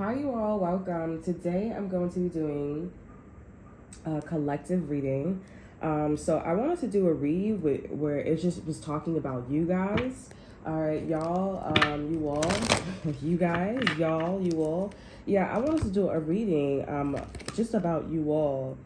Hi, you all. Welcome. Today I'm going to be doing a collective reading. So I wanted to do a read where it just was talking about you guys. All right, y'all, you all, you guys, y'all, you all. Yeah, I wanted to do a reading just about you all.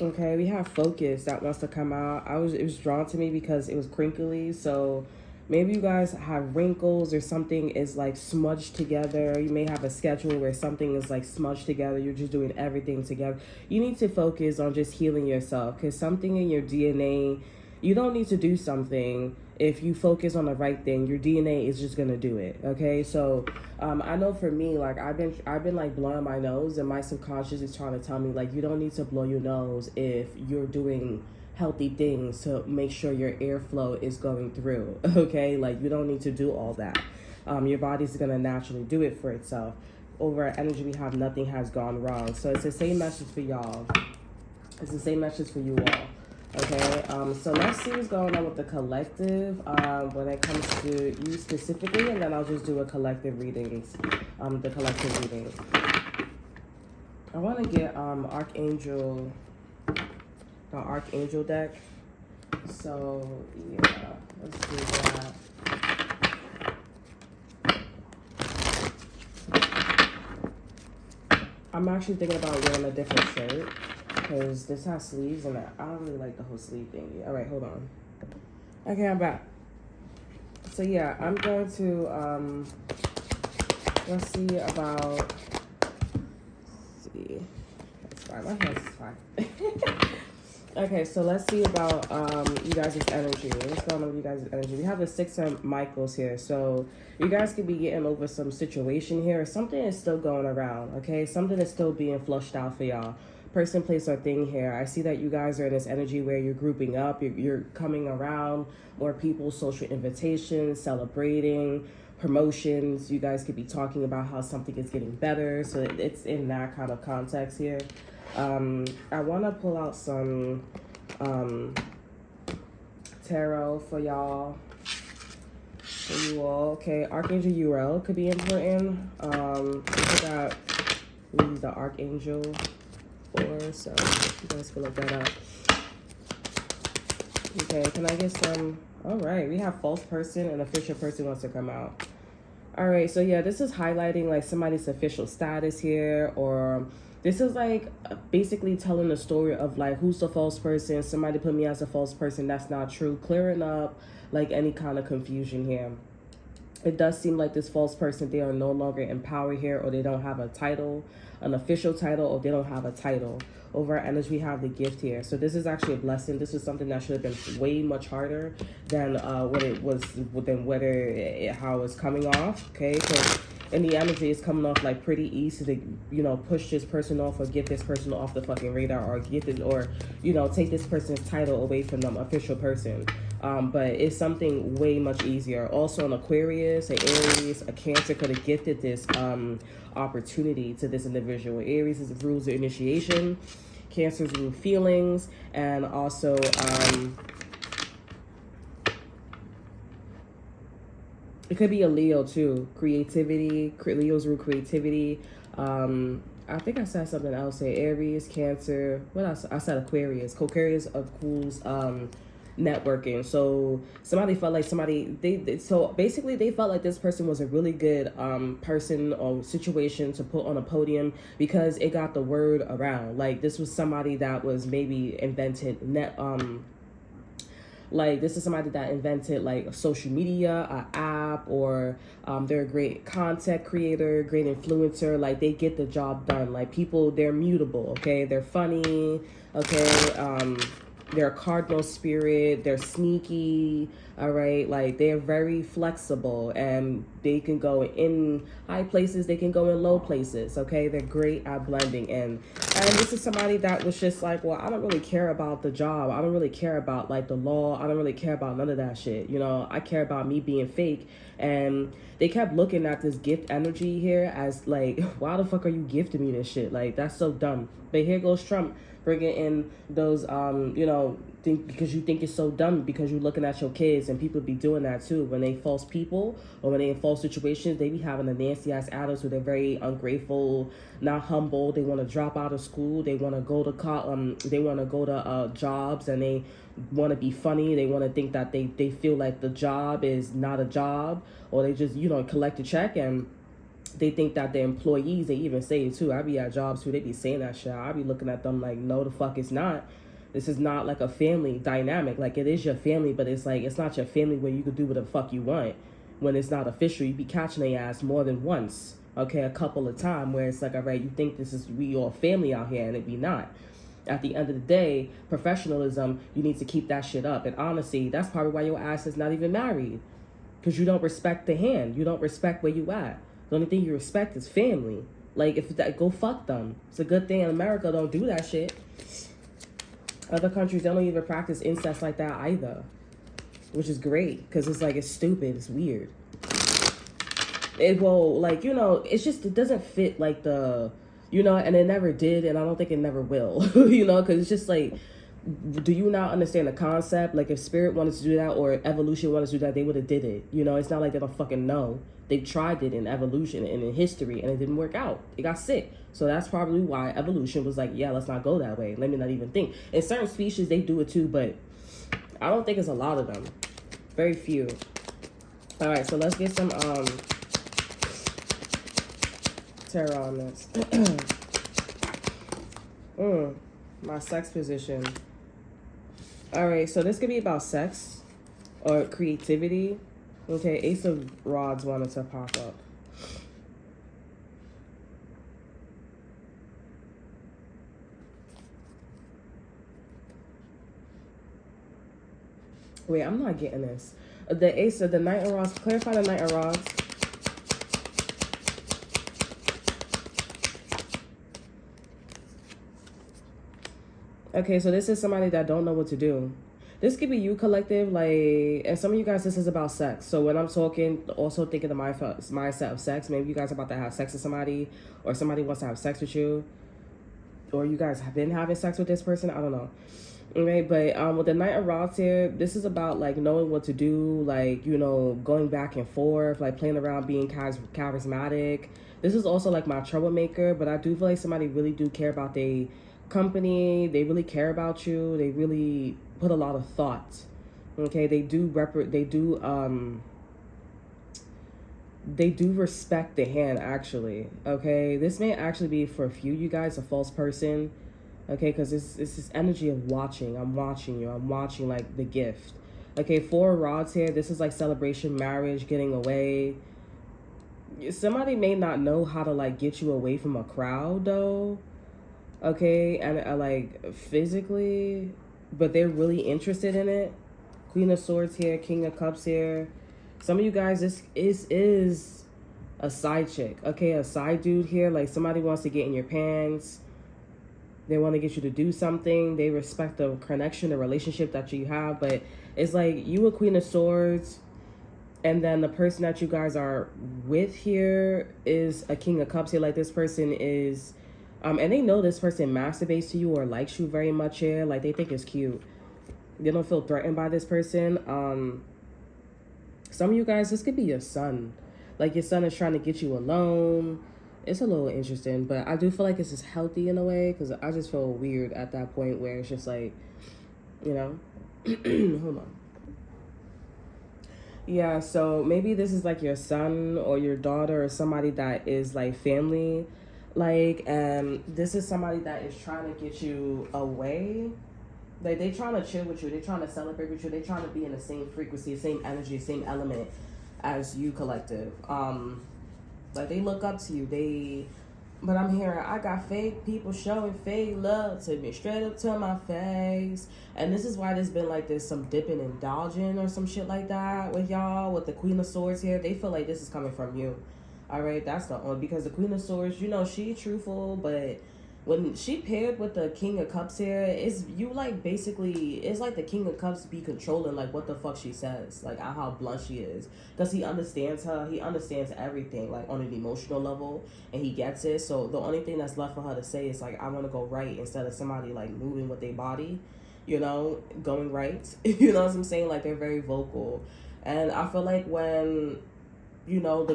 Okay, we have Focus that wants to come out. It was drawn to me because it was crinkly, so maybe you guys have wrinkles or something is like smudged together. You may have a schedule where something is like smudged together. You're just doing everything together. You need to focus on just healing yourself because something in your DNA, you don't need to do something. If you focus on the right thing, your DNA is just gonna do it. Okay, so I know for me, like I've been like blowing my nose, and my subconscious is trying to tell me like you don't need to blow your nose if you're doing healthy things to make sure your airflow is going through. Okay, like you don't need to do all that. Your body's gonna naturally do it for itself. Over our energy, we have nothing has gone wrong. So it's the same message for y'all. It's the same message for you all. Okay, so let's see what's going on with the collective when it comes to you specifically, and then I'll just do a collective readings, the collective reading. I want to get Archangel, the Archangel deck. So yeah, let's do that. I'm actually thinking about wearing a different shirt because this has sleeves and I don't really like the whole sleeve thing. All right, hold on. Okay, I'm back. So yeah, I'm going to let's see about. Let's see, that's fine. My hands is fine. Okay, so let's see about you guys' energy. What's going on with you guys' energy? We have the Six of Michaels here. So you guys could be getting over some situation here. Something is still going around, okay? Something is still being flushed out for y'all. Person, place, or thing here. I see that you guys are in this energy where you're grouping up. You're coming around. More people, social invitations, celebrating, promotions. You guys could be talking about how something is getting better. So it's in that kind of context here. I want to pull out some tarot for y'all, for you all. Okay, Archangel Uriel could be important. I forgot who the Archangel for, so you guys can look that up. Okay, can I get some? All right, we have false person and official person wants to come out. All right, so yeah, this is highlighting like somebody's official status here, or this is like basically telling the story of like who's the false person. Somebody put me as a false person. That's not true. Clearing up like any kind of confusion here. It does seem like this false person, they are no longer in power here, or they don't have a title, an official title, or they don't have a title. Over our energy, we have the gift here. So this is actually a blessing. This is something that should have been way much harder than what it was, than how it's coming off. Okay, so in the energy, it's coming off like pretty easy to, push this person off or get this person off the fucking radar, or get this, or, take this person's title away from them, official person. But it's something way much easier. Also, an Aquarius, an Aries, a Cancer could have gifted this opportunity to this individual. Aries is rules of initiation, Cancer's rule feelings, and also it could be a Leo too. Creativity, Leo's rule creativity. I think I said something else. Say Aries, Cancer. What else? I said Aquarius. Aquarius of Cool's networking. So somebody felt like so basically they felt like this person was a really good person or situation to put on a podium because it got the word around. Like this was somebody that was maybe invented like this is somebody that invented like social media, an app, or they're a great content creator, great influencer. Like they get the job done. Like people, they're mutable. Okay, they're funny. Okay, they're a cardinal spirit. They're sneaky. All right, like they're very flexible and they can go in high places. They can go in low places. Okay, they're great at blending in. And this is somebody that was just like, well, I don't really care about the job. I don't really care about like the law. I don't really care about none of that shit. I care about me being fake. And they kept looking at this gift energy here as like, why the fuck are you gifting me this shit? Like, that's so dumb. But here goes Trump bringing in those, because you think it's so dumb because you're looking at your kids, and people be doing that too. When they false people or when they in false situations, they be having a nasty ass attitude. They're very ungrateful, not humble. They want to drop out of school. They want to go to they want to go to jobs, and they want to be funny. They want to think that they feel like the job is not a job, or they just collect a check, and they think that the employees, they even say it too. I be at jobs too, they be saying that shit. I be looking at them like, no, the fuck it's not. This is not like a family dynamic. Like, it is your family, but it's like, it's not your family where you can do whatever the fuck you want. When it's not official, you be catching their ass more than once, okay, a couple of times, where it's like, all right, you think we all family out here, and it be not. At the end of the day, professionalism, you need to keep that shit up. And honestly, that's probably why your ass is not even married. Because you don't respect the hand. You don't respect where you at. The only thing you respect is family. Like, if that, go fuck them. It's a good thing in America don't do that shit. Other countries, they don't even practice incest like that either. Which is great. Because it's like, it's stupid. It's weird. It will, like, it's just, it doesn't fit like the, and it never did. And I don't think it never will. Because it's just like, do you not understand the concept? Like, if spirit wanted to do that or evolution wanted to do that, they would have did it. It's not like they don't fucking know. They tried it in evolution and in history, and it didn't work out. It got sick. So that's probably why evolution was like, yeah, let's not go that way. Let me not even think. In certain species, they do it too, but I don't think it's a lot of them. Very few. All right, so let's get some tarot on this. My sex position. All right, so this could be about sex or creativity. Okay, Ace of Rods wanted to pop up. Wait, I'm not getting this. The Ace of the Knight of Rods. Clarify the Knight of Rods. Okay, so this is somebody that don't know what to do. This could be you, collective, like, and some of you guys, this is about sex. So when I'm talking, also think of the mindset of sex. Maybe you guys are about to have sex with somebody, or somebody wants to have sex with you, or you guys have been having sex with this person. I don't know. Okay, but with the Knight of Rods here, this is about, like, knowing what to do, like, going back and forth, like, playing around, being charismatic. This is also, like, my troublemaker, but I do feel like somebody really do care about their company. They really care about you. They really put a lot of thought. Okay, they do respect the hand, actually. Okay, this may actually be, for a few you guys, a false person. Okay, because it's this energy of watching. I'm watching you. I'm watching, like, the gift. Okay, 4 of Rods here. This is like celebration, marriage, getting away. Somebody may not know how to, like, get you away from a crowd, though. Okay, and like, physically, but they're really interested in it. Queen of Swords here, King of Cups here. Some of you guys, this is a side chick. Okay, a side dude here. Like, somebody wants to get in your pants. They want to get you to do something. They respect the connection, the relationship that you have. But it's like, you a Queen of Swords, and then the person that you guys are with here is a King of Cups here. Like, this person is... and they know this person masturbates to you or likes you very much here. Like, they think it's cute. They don't feel threatened by this person. Some of you guys, this could be your son. Like, your son is trying to get you alone. It's a little interesting, but I do feel like this is healthy in a way, because I just feel weird at that point where it's just like, hold on. Yeah, so maybe this is like your son or your daughter or somebody that is like family. Like, this is somebody that is trying to get you away. Like, they trying to chill with you. They trying to celebrate with you. They trying to be in the same frequency, same energy, same element as you, collective. Like, they look up to you. But I'm hearing, I got fake people showing fake love to me, straight up to my face. And this is why there's been, like, there's some dipping and dodging or some shit like that with y'all, with the Queen of Swords here. They feel like this is coming from you. All right, that's the only, because the Queen of Swords, she truthful, but when she paired with the King of Cups here, it's you like basically it's like the King of Cups be controlling like what the fuck she says, like how blunt she is, because he understands her, he understands everything like on an emotional level, and he gets it. So the only thing that's left for her to say is like I want to go right, instead of somebody like moving with their body, you know, going right. You know what I'm saying? Like they're very vocal, and I feel like when you know, the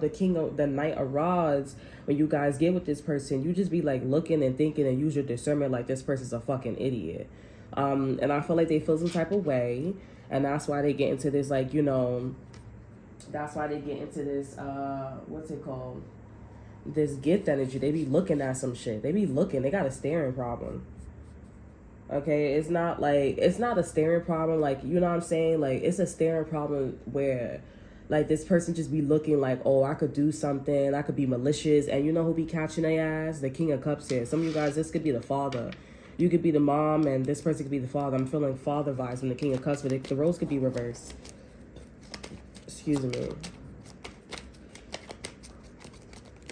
king of the knight of rods, when you guys get with this person, you just be like looking and thinking and use your discernment like this person's a fucking idiot. And I feel like they feel some type of way, and that's why they get into this, like, you know, that's why they get into this, what's it called? This gift energy. They be looking at some shit. They be looking. They got a staring problem. Okay, it's not a staring problem, like, you know what I'm saying? Like, it's a staring problem where like this person just be looking like, oh, I could do something, I could be malicious, and you know who be catching their ass? The King of Cups here. Some of you guys, this could be the father. You could be the mom, and this person could be the father. I'm feeling father vibes from the King of Cups, but the roles could be reversed. Excuse me.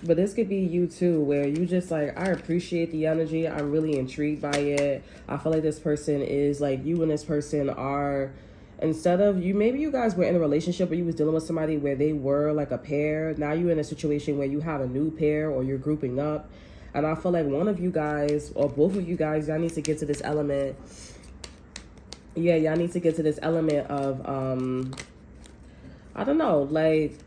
But this could be you too, where you just like, I appreciate the energy. I'm really intrigued by it. I feel like this person is like, you and this person are, instead of you, maybe you guys were in a relationship where you was dealing with somebody where they were like a pair. Now you're in a situation where you have a new pair or you're grouping up. And I feel like one of you guys or both of you guys, y'all need to get to this element. Yeah, y'all need to get to this element of, I don't know, like,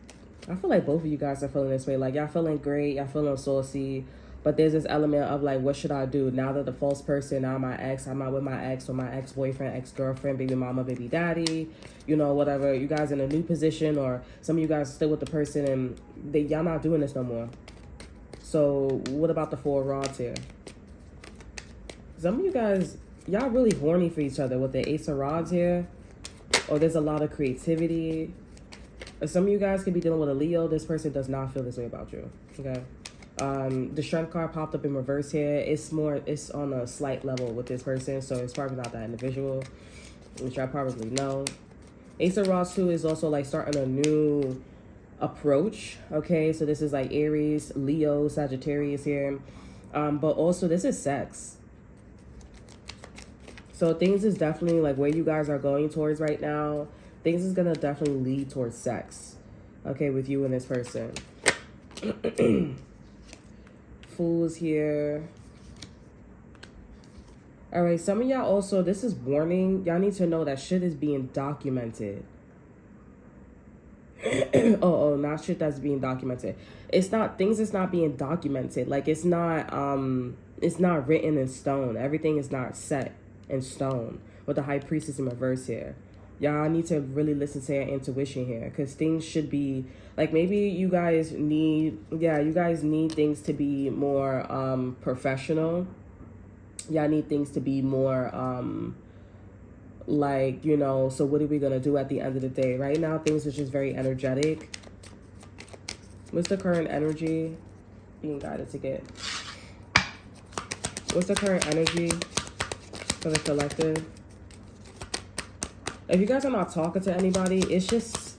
I feel like both of you guys are feeling this way. Like, y'all feeling great, y'all feeling saucy, but there's this element of like, what should I do now that the false person, now my ex, I'm not with my ex or my ex-boyfriend, ex-girlfriend, baby mama, baby daddy, you know, whatever. You guys in a new position, or some of you guys are still with the person and y'all not doing this no more. So what about the Four of Rods here? Some of you guys, y'all really horny for each other with the Ace of Rods here, or there's a lot of creativity. Some of you guys could be dealing with a Leo. This person does not feel this way about you. Okay. The Strength card popped up in reverse here. It's on a slight level with this person, so it's probably not that individual, which I probably know. Ace of Rods too is also like starting a new approach. Okay, so this is like Aries, Leo, Sagittarius here. But also this is sex. So things is definitely like where you guys are going towards right now. Things is gonna definitely lead towards sex, okay, with you and this person. Fools here. All right, some of y'all also, this is warning. Y'all need to know that shit is being documented. oh, not shit that's being documented. It's not, things is not being documented. Like, it's not written in stone. Everything is not set in stone. With the High Priestess in reverse here. Y'all need to really listen to your intuition here, because things should be like, maybe you guys need things to be more professional. Y'all need things to be more like, you know, so what are we gonna do at the end of the day? Right now things are just very energetic. What's the current energy being guided to get? What's the current energy for the collective? If you guys are not talking to anybody, it's just,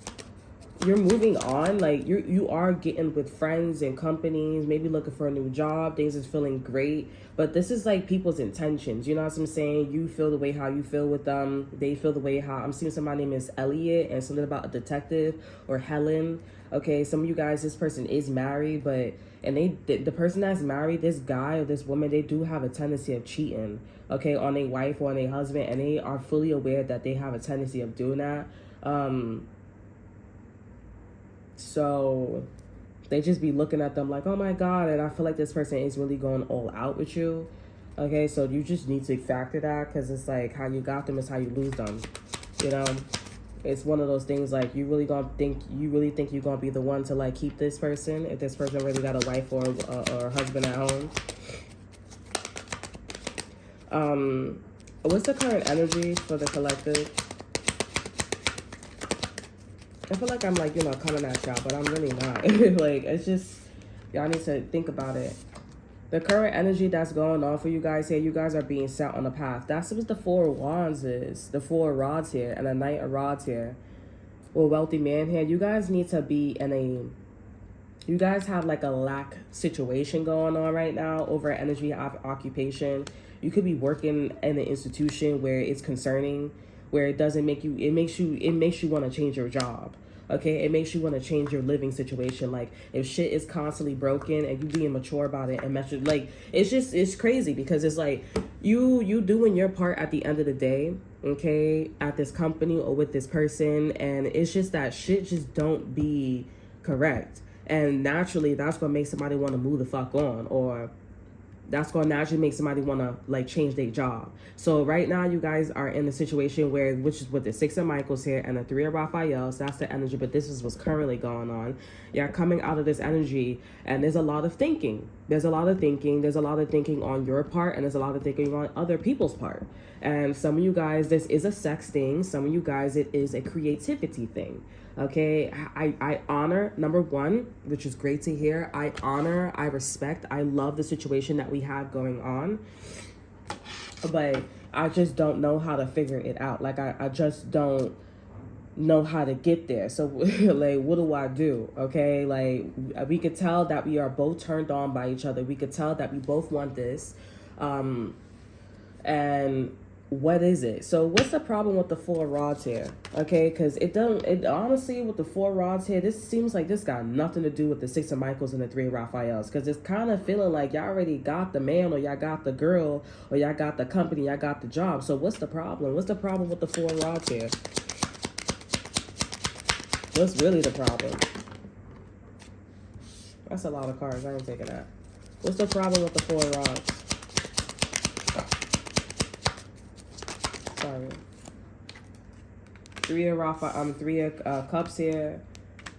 you're moving on. Like, you are getting with friends and companies, maybe looking for a new job. Things is feeling great. But this is like people's intentions. You know what I'm saying? You feel the way how you feel with them. They feel the way how, I'm seeing somebody named Elliot and something about a detective or Helen. Okay, some of you guys, this person is married, but, and the person that's married, this guy or this woman, they do have a tendency of cheating, okay, on a wife or on a husband, and they are fully aware that they have a tendency of doing that. So they just be looking at them like, oh my God, and I feel like this person is really going all out with you. Okay, so you just need to factor that, because it's like how you got them is how you lose them, you know? It's one of those things like, you really think you're gonna be the one to like keep this person if this person really got a wife or a husband at home. What's the current energy for the collective? I feel like I'm like, you know, coming at y'all, but I'm really not. Like, it's just, y'all need to think about it. The current energy that's going on for you guys here, you guys are being set on a path. That's what the Four of Wands is. The Four of Rods here and the Knight of Rods here. Well, wealthy man here. You guys need to be in You guys have like a lack situation going on right now over energy of occupation. You could be working in an institution where it's concerning, where it doesn't make you, it makes you want to change your job. Okay, it makes you want to change your living situation. Like if shit is constantly broken and you being mature about it and measure, like it's crazy because it's like you doing your part at the end of the day, okay, at this company or with this person, and it's just that shit just don't be correct. And naturally, that's gonna make somebody want to move the fuck on, or that's gonna naturally make somebody want to like change their job. So right now, you guys are in a situation where, which is with the Six of Michaels here and the Three of Raphaels, that's the energy. But this is what's currently going on. You're coming out of this energy, and there's a lot of thinking. There's a lot of thinking. There's a lot of thinking on your part, and there's a lot of thinking on other people's part. And some of you guys, this is a sex thing. Some of you guys, it is a creativity thing. Okay, I honor, number one, which is great to hear. I honor, I respect, I love the situation that we have going on. But I just don't know how to figure it out. Like, I just don't know how to get there. So, like, what do I do? Okay, like, we could tell that we are both turned on by each other. We could tell that we both want this. And what is it? So what's the problem with the Four Rods here? Okay, because it honestly, with the Four Rods here, this seems like this got nothing to do with the Six of Michaels and the Three of Raphaels, because it's kind of feeling like y'all already got the man, or y'all got the girl, or y'all got the company, y'all got the job. So what's the problem? What's the problem with the Four Rods here? What's really the problem? That's a lot of cards. I ain't taking that. What's the problem with the Four Rods? Sorry. Three of Cups here,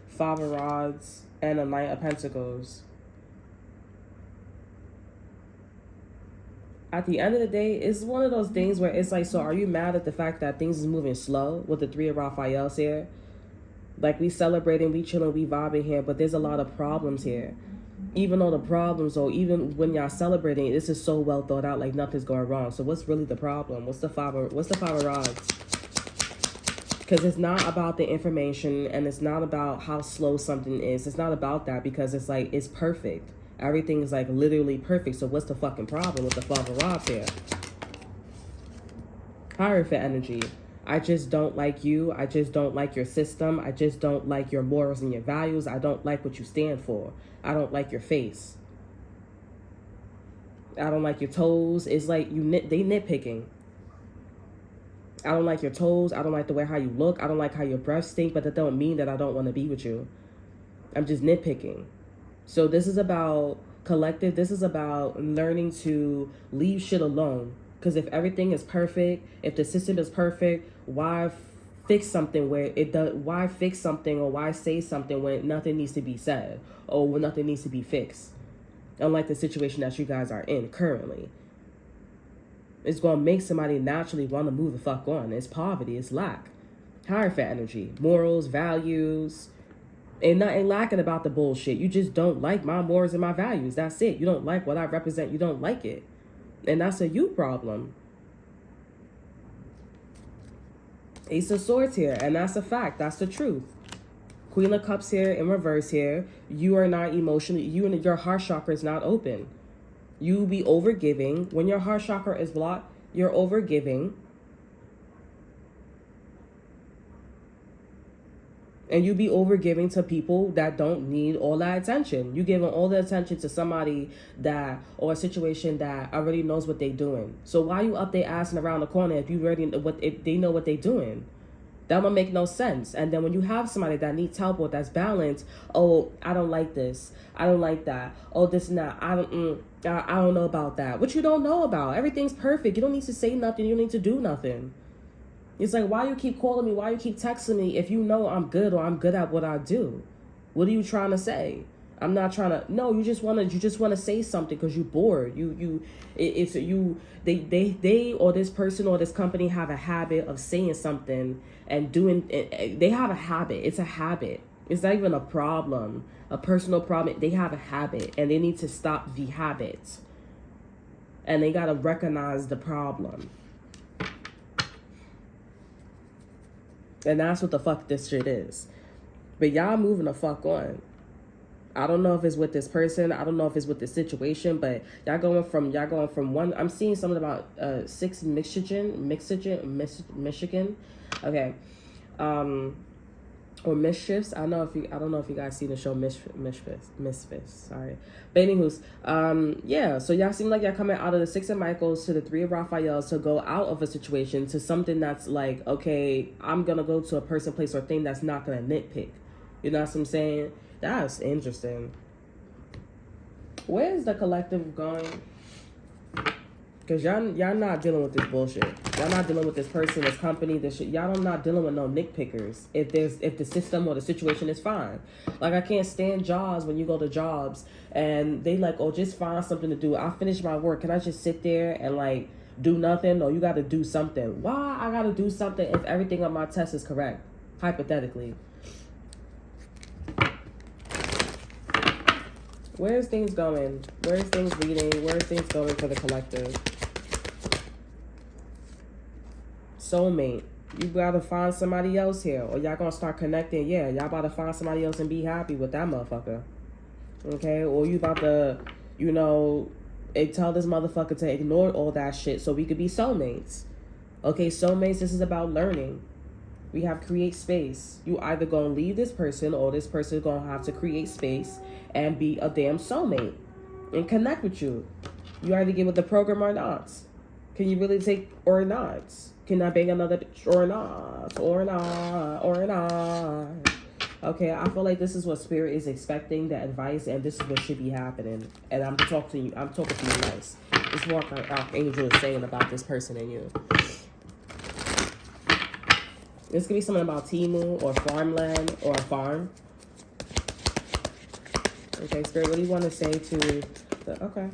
Five of Rods, and a Knight of Pentacles. At the end of the day, it's one of those things where it's like, so are you mad at the fact that things is moving slow with the Three of Raphaels here? Like, we celebrating, we chilling, we vibing here, but there's a lot of problems here. Even though the problems, or even when y'all celebrating, this is so well thought out, like nothing's going wrong. So what's really the problem? What's the five of Rods? Because it's not about the information, and it's not about how slow something is. It's not about that, because it's like, it's perfect. Everything is like literally perfect. So what's the fucking problem with the Five of Rods here? Hierophant energy. I just don't like you. I just don't like your system. I just don't like your morals and your values. I don't like what you stand for. I don't like your face. I don't like your toes. It's like they nitpicking. I don't like your toes. I don't like the way how you look. I don't like how your breath stink, but that don't mean that I don't want to be with you. I'm just nitpicking. So this is about collective. This is about learning to leave shit alone. Because if everything is perfect, if the system is perfect, why fix something where it does? Why fix something, or why say something when nothing needs to be said, or when nothing needs to be fixed? Unlike the situation that you guys are in currently, it's gonna make somebody naturally want to move the fuck on. It's poverty, it's lack, Hierophant energy, morals, values. Ain't nothing lacking about the bullshit. You just don't like my morals and my values. That's it. You don't like what I represent. You don't like it. And that's a you problem. Ace of Swords here. And that's a fact. That's the truth. Queen of Cups here in reverse here. You are not emotionally, your heart chakra is not open. You be overgiving. When your heart chakra is blocked, you're overgiving. And you be overgiving to people that don't need all that attention. You giving all the attention to somebody that, or a situation that already knows what they doing. So why you up there asking around the corner if you already if they know what they doing? That would make no sense. And then when you have somebody that needs help or that's balanced, oh, I don't like this, I don't like that, oh, this and that, I don't know about that. What you don't know about? Everything's perfect. You don't need to say nothing. You don't need to do nothing. It's like, why you keep calling me? Why you keep texting me if you know I'm good, or I'm good at what I do? What are you trying to say? I'm not trying to. No, you just want to say something because you're bored. They or this person or this company have a habit of saying something and doing. They have a habit. It's a habit. It's not even a problem, a personal problem. They have a habit, and they need to stop the habit. And they gotta recognize the problem. And that's what the fuck this shit is. But y'all moving the fuck on. I don't know if it's with this person. I don't know if it's with the situation, but y'all going from one. I'm seeing something about 6 Michigan. Okay. Or Mischiefs. I don't know if you guys seen the show Misfits. Sorry. But anywho's, yeah, so y'all seem like y'all coming out of the 6 of Michaels to the 3 of Raphaels to go out of a situation to something that's like, okay, I'm gonna go to a person, place, or thing that's not gonna nitpick. You know what I'm saying? That's interesting. Where is the collective going? Because y'all not dealing with this bullshit. Y'all not dealing with this person, this company, this shit. Y'all not dealing with no nitpickers. If the system or the situation is fine. Like, I can't stand jobs when you go to jobs and they like, oh, just find something to do. I finish my work. Can I just sit there and like do nothing? No, you got to do something. Why I got to do something if everything on my test is correct? Hypothetically. Where's things going? Where's things leading? Where's things going for the collective? Soulmate. You gotta find somebody else here. Or y'all gonna start connecting. Yeah, y'all about to find somebody else and be happy with that motherfucker. Okay? Or you about to, tell this motherfucker to ignore all that shit so we could be soulmates. Okay, soulmates, this is about learning. We have create space. You either gonna leave this person or this person is gonna have to create space and be a damn soulmate and connect with you. You either get with the program or not. Can you really take or not? Can I bang another bitch or not? Or not? Okay, I feel like this is what spirit is expecting, the advice, and this is what should be happening. And I'm talking to you nice. This is what Archangel is saying about this person and you. This could be something about Timu or farmland or a farm. Okay, Spirit, what do you want to say to the... Okay.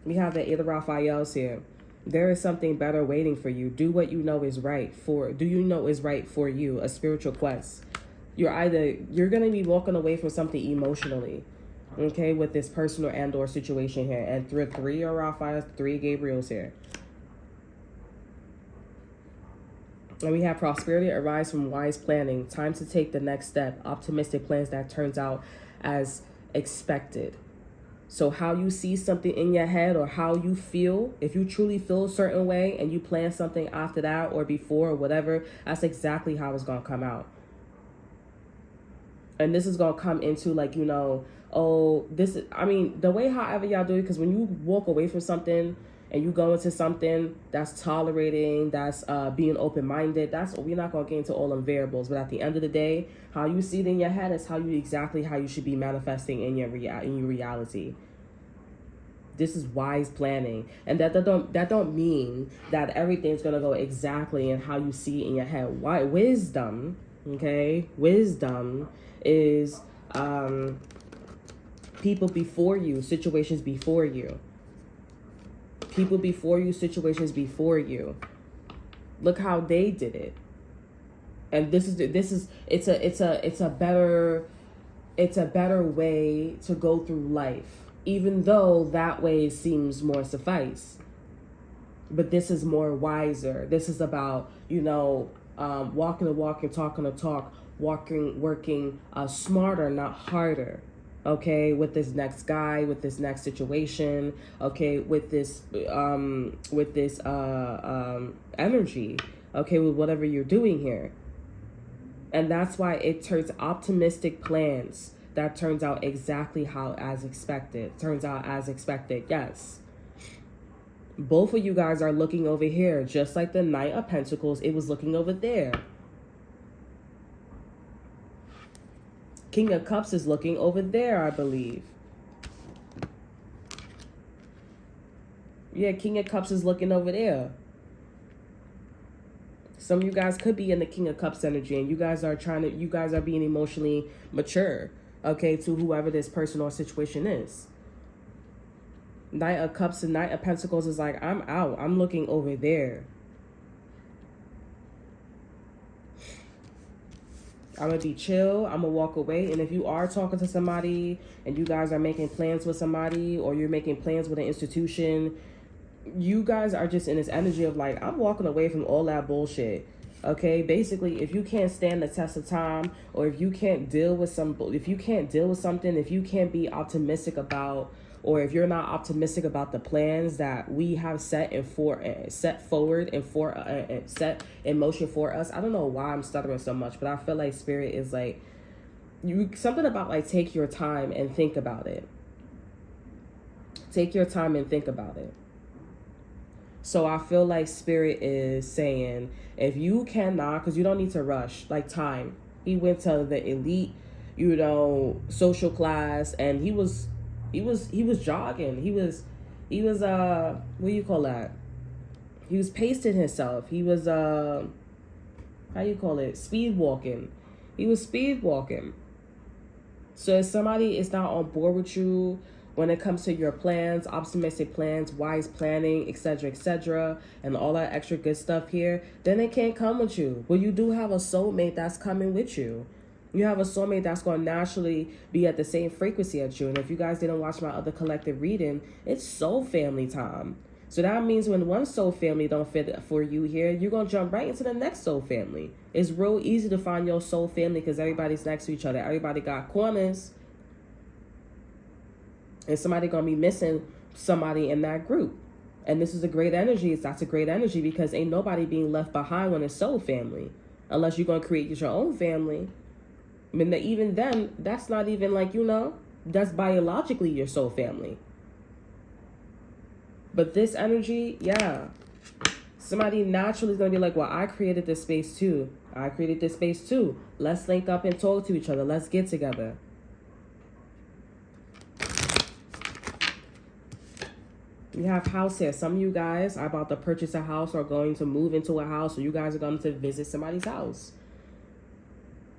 We have the 8 of Raphaels here. There is something better waiting for you. Do what you know is right for... Do you know is right for you? A spiritual quest. You're going to be walking away from something emotionally. Okay, with this personal and or situation here. And 3 of Raphaels, 3 Gabriels here. And we have prosperity arise from wise planning. Time to take the next step. Optimistic plans that turns out as expected. So how you see something in your head or how you feel, if you truly feel a certain way and you plan something after that or before or whatever, that's exactly how it's going to come out. And this is going to come into like, the way however y'all do it, because when you walk away from something, and you go into something that's tolerating, that's being open-minded, we're not going to get into all them variables. But at the end of the day, how you see it in your head is how you should be manifesting in your reality. This is wise planning. And that don't mean that everything's going to go exactly in how you see it in your head. Why? Wisdom, okay? Wisdom is people before you, situations before you. People before you, situations before you. Look how they did it. And it's a better way to go through life, even though that way seems more suffice. But this is more wiser. This is about, walking the walk and talking the talk, working smarter, not harder. Okay, with this next guy, with this next situation, okay, with this energy, okay, with whatever you're doing here. And that's why it turns optimistic plans that turns out exactly as expected. Yes. Both of you guys are looking over here, just like the Knight of Pentacles, it was looking over there. King of Cups is looking over there, I believe. Yeah, King of Cups is looking over there. Some of you guys could be in the King of Cups energy, and you guys are being emotionally mature, okay, to whoever this person or situation is. Knight of Cups and Knight of Pentacles is like, I'm out. I'm looking over there. I'm going to be chill. I'm going to walk away. And if you are talking to somebody and you guys are making plans with somebody or you're making plans with an institution, you guys are just in this energy of like, I'm walking away from all that bullshit. Okay, basically, if you can't stand the test of time, or if you can't deal with something, if you can't be optimistic about, or if you're not optimistic about the plans that we have set forward and set in motion for us. I don't know why I'm stuttering so much, but I feel like spirit is like something about like take your time and think about it. Take your time and think about it. So I feel like spirit is saying, if you cannot, because you don't need to rush, like time. He went to the elite, social class, and he was jogging. He was what do you call that? He was pacing himself. He was how you call it? Speed walking. He was speed walking. So if somebody is not on board with you when it comes to your plans, optimistic plans, wise planning, etc., and all that extra good stuff here, then they can't come with you. But you do have a soulmate that's coming with you. You have a soulmate that's going to naturally be at the same frequency as you. And if you guys didn't watch my other collective reading, it's soul family time. So that means when one soul family don't fit for you here, you're going to jump right into the next soul family. It's real easy to find your soul family because everybody's next to each other. Everybody got corners. And somebody going to be missing somebody in that group. And this is a great energy. That's a great energy because ain't nobody being left behind when it's soul family. Unless you're going to create your own family. I mean, even then, that's not even like, that's biologically your soul family. But this energy, yeah. Somebody naturally is going to be like, well, I created this space too. Let's link up and talk to each other. Let's get together. You have house here. Some of you guys are about to purchase a house or going to move into a house, or you guys are going to visit somebody's house.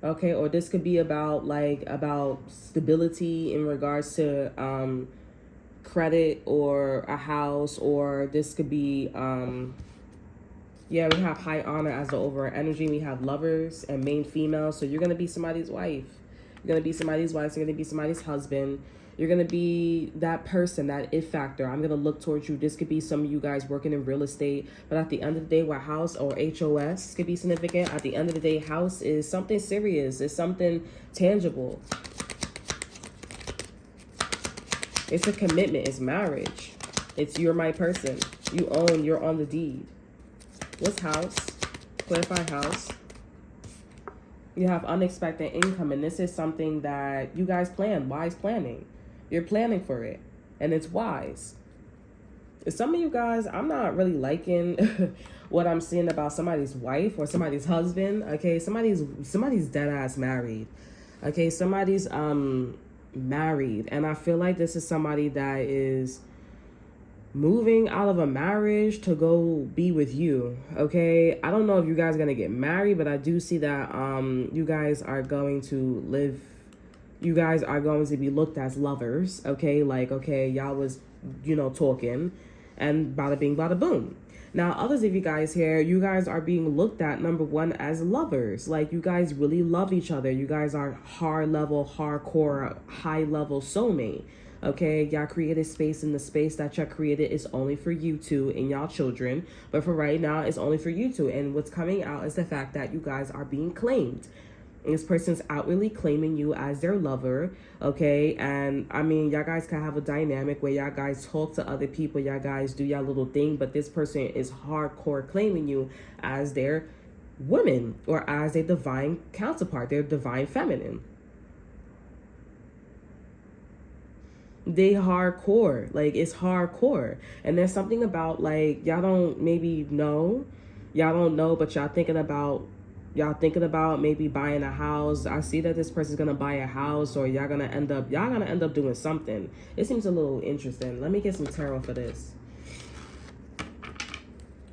Okay, or this could be about stability in regards to credit or a house, or this could be we have high honor as the overall energy. We have lovers and main female. So you're gonna be somebody's wife. You're gonna be somebody's wife. You're gonna be somebody's husband. You're going to be that person, that it factor. I'm going to look towards you. This could be some of you guys working in real estate. But at the end of the day, what house or HOS could be significant. At the end of the day, house is something serious. It's something tangible. It's a commitment. It's marriage. It's you're my person. You're on the deed. What's house? Clarify house. You have unexpected income. And this is something that you guys plan. Wise planning. You're planning for it, and it's wise. Some of you guys, I'm not really liking what I'm seeing about somebody's wife or somebody's husband. Okay, somebody's dead ass married. Okay, somebody's married, and I feel like this is somebody that is moving out of a marriage to go be with you. Okay, I don't know if you guys are gonna get married, but I do see that you guys are going to live. You guys are going to be looked as lovers, okay? Like, okay, y'all was, talking, and bada bing, bada boom. Now, others of you guys here, you guys are being looked at, number one, as lovers. Like, you guys really love each other. You guys are hardcore, high-level soulmate, okay? Y'all created space, and the space that y'all created is only for you two and y'all children. But for right now, it's only for you two. And what's coming out is the fact that you guys are being claimed. This person's outwardly claiming you as their lover, okay? And, I mean, y'all guys can have a dynamic where y'all guys talk to other people, y'all guys do y'all little thing, but this person is hardcore claiming you as their woman or as their divine counterpart, their divine feminine. They hardcore, like, it's hardcore. And there's something about, like, y'all don't know, but y'all thinking about maybe buying a house. I see that this person's gonna buy a house, or y'all gonna end up doing something. It seems a little interesting. Let me get some tarot for this.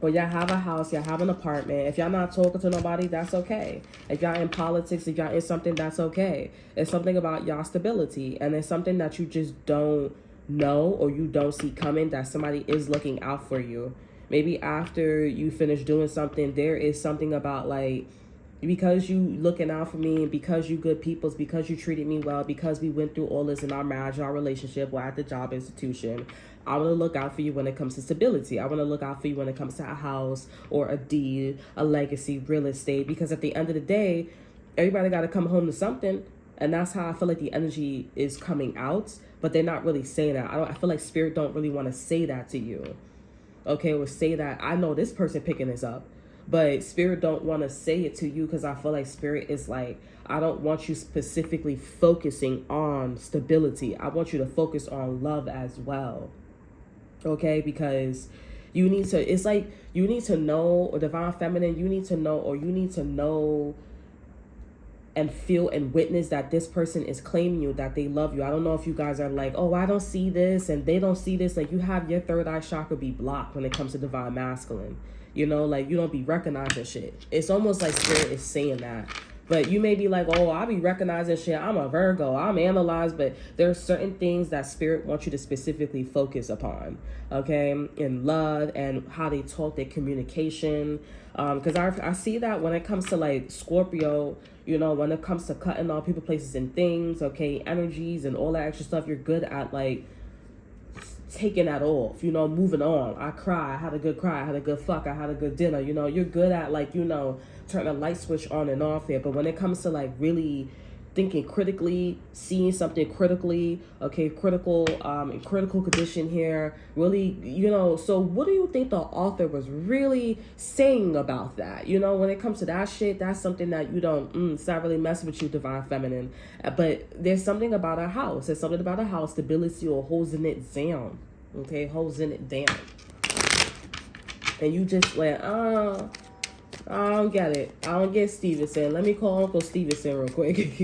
Or y'all have a house, y'all have an apartment. If y'all not talking to nobody, that's okay. If y'all in politics, if y'all in something, that's okay. It's something about y'all stability, and it's something that you just don't know or you don't see coming, that somebody is looking out for you. Maybe after you finish doing something, there is something about, like, because you looking out for me, and because you good peoples, because you treated me well, because we went through all this in our marriage, our relationship, or at the job institution, I want to look out for you when it comes to stability. I want to look out for you when it comes to a house or a deed, a legacy, real estate, because at the end of the day, everybody got to come home to something. And that's how I feel like the energy is coming out, but they're not really saying that. I feel like spirit don't really want to say that to you. Okay, or say that I know this person picking this up, but spirit don't want to say it to you, because I feel like spirit is like, I don't want you specifically focusing on stability. I want you to focus on love as well. Okay, because you need to, it's like you need to know, or divine feminine, you need to know, or you need to know and feel and witness that this person is claiming you, that they love you. I don't know if you guys are like, oh, I don't see this and they don't see this. Like, you have your third eye chakra be blocked when it comes to divine masculine. You know, like, you don't be recognizing shit. It's almost like spirit is saying that. But you may be like, oh, I'll be recognizing shit. I'm a Virgo. I'm analyzed. But there are certain things that spirit wants you to specifically focus upon, okay? In love and how they talk, their communication. Because I see that when it comes to, like, Scorpio, you know, when it comes to cutting off people, places, and things, okay, energies and all that extra stuff, you're good at, like, taking that off, you know, moving on. I cry, I had a good cry, I had a good fuck, I had a good dinner, you know, you're good at, like, you know, turning a light switch on and off there. But when it comes to, like, really thinking critically, seeing something critically, okay, critical, in critical condition here, really, you know, so what do you think the author was really saying about that? You know, when it comes to that shit, that's something that you don't, it's not really messing with you, divine feminine. But there's something about a house, stability, or holding it down, okay, holding it down. And you just like, I don't get it. I don't get Stevenson. Let me call Uncle Stevenson real quick.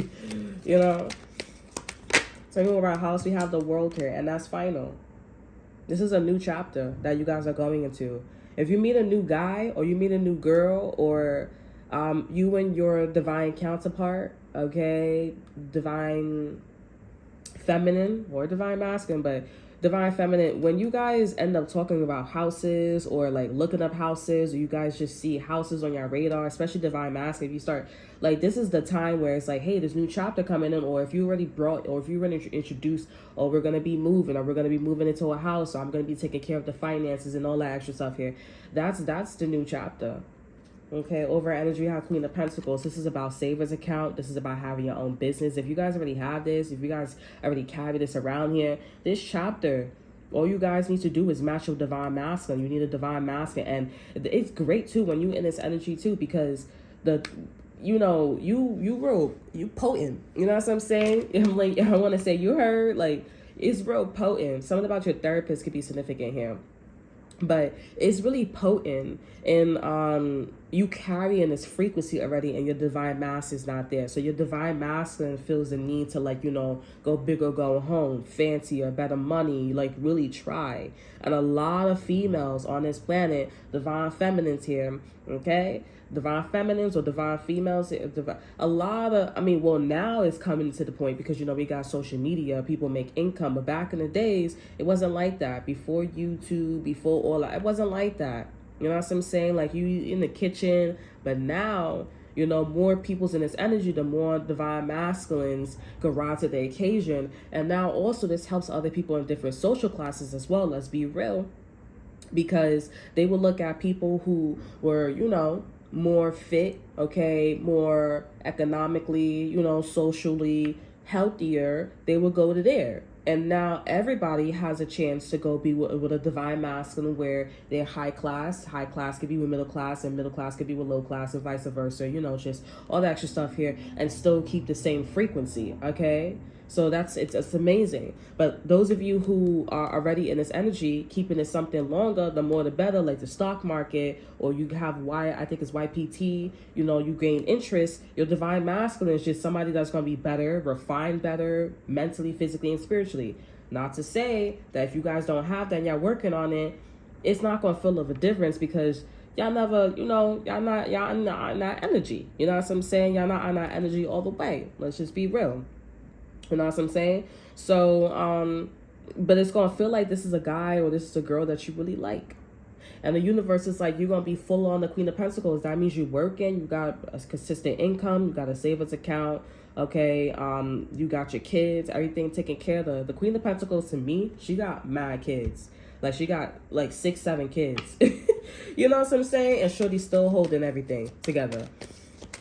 You know? So over our house, we have the world here, and that's final. This is a new chapter that you guys are going into. If you meet a new guy, or you meet a new girl, or you and your divine counterpart, okay, divine feminine or divine masculine, but divine feminine, when you guys end up talking about houses, or like looking up houses, or you guys just see houses on your radar, especially divine masculine, if you start, like, this is the time where it's like, hey, there's new chapter coming in, or if you already brought, or if you already introduced, or we're going to be moving, or we're going to be moving into a house, so I'm going to be taking care of the finances and all that extra stuff here. That's the new chapter. Okay, over energy, we have Queen of Pentacles. This is about savers account. This is about having your own business. If you guys already have this, if you guys already carry this around here, this chapter, all you guys need to do is match your divine masculine. You need a divine masculine. And it's great too when you in this energy too, because you know, you potent. You know what I'm saying? I'm like, I want to say you heard, like, it's real potent. Something about your therapist could be significant here. But it's really potent, and you carry in this frequency already, and your divine mass is not there. So your divine masculine feels the need to, like, you know, go big or go home, fancier, better money, like really try. And a lot of females on this planet, divine feminines here, okay, divine feminines or divine females, a lot of, I mean, well, now it's coming to the point because, you know, we got social media, people make income, but back in the days, it wasn't like that. Before YouTube, before all that, it wasn't like that. You know what I'm saying? Like, you in the kitchen, but now, you know, more people's in this energy, the more divine masculines can rise to the occasion. And now also this helps other people in different social classes as well, let's be real, because they will look at people who were, you know, more fit, okay, more economically, you know, socially healthier, they will go to there. And now everybody has a chance to go be with a divine masculine where they're high class. High class could be with middle class, and middle class could be with low class, and vice versa. You know, just all the extra stuff here, and still keep the same frequency, okay? So it's amazing. But those of you who are already in this energy, keeping it something longer, the more the better, like the stock market, or you have I think it's YPT, you know, you gain interest. Your divine masculine is just somebody that's going to be better, refined better, mentally, physically, and spiritually. Not to say that if you guys don't have that and y'all working on it, it's not going to feel of a difference, because y'all never, you know, y'all not in that energy. You know what I'm saying? Y'all not on that energy all the way. Let's just be real. You know what I'm saying? So, but it's going to feel like this is a guy or this is a girl that you really like. And the universe is like, you're going to be full on the Queen of Pentacles. That means you're working, you got a consistent income, you got a savings account, okay? You got your kids, everything taken care of. The Queen of Pentacles, to me, she got mad kids. Like, she got like 6, 7 kids. You know what I'm saying? And Shorty's still holding everything together.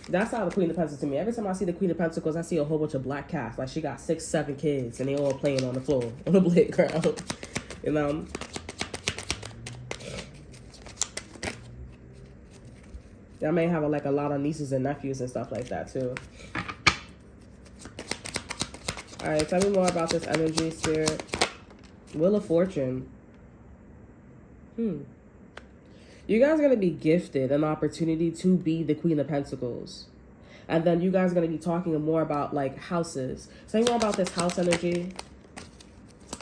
That's how the Queen of Pentacles to me. Every time I see the Queen of Pentacles, I see a whole bunch of black cats. Like, she got 6, 7 kids, and they all playing on the floor, on the playground. You know? I may have like a lot of nieces and nephews and stuff like that too. All right, tell me more about this energy, Spirit. Wheel of Fortune. You guys are going to be gifted an opportunity to be the Queen of Pentacles. And then you guys are going to be talking more about like houses. Tell me more about this house energy.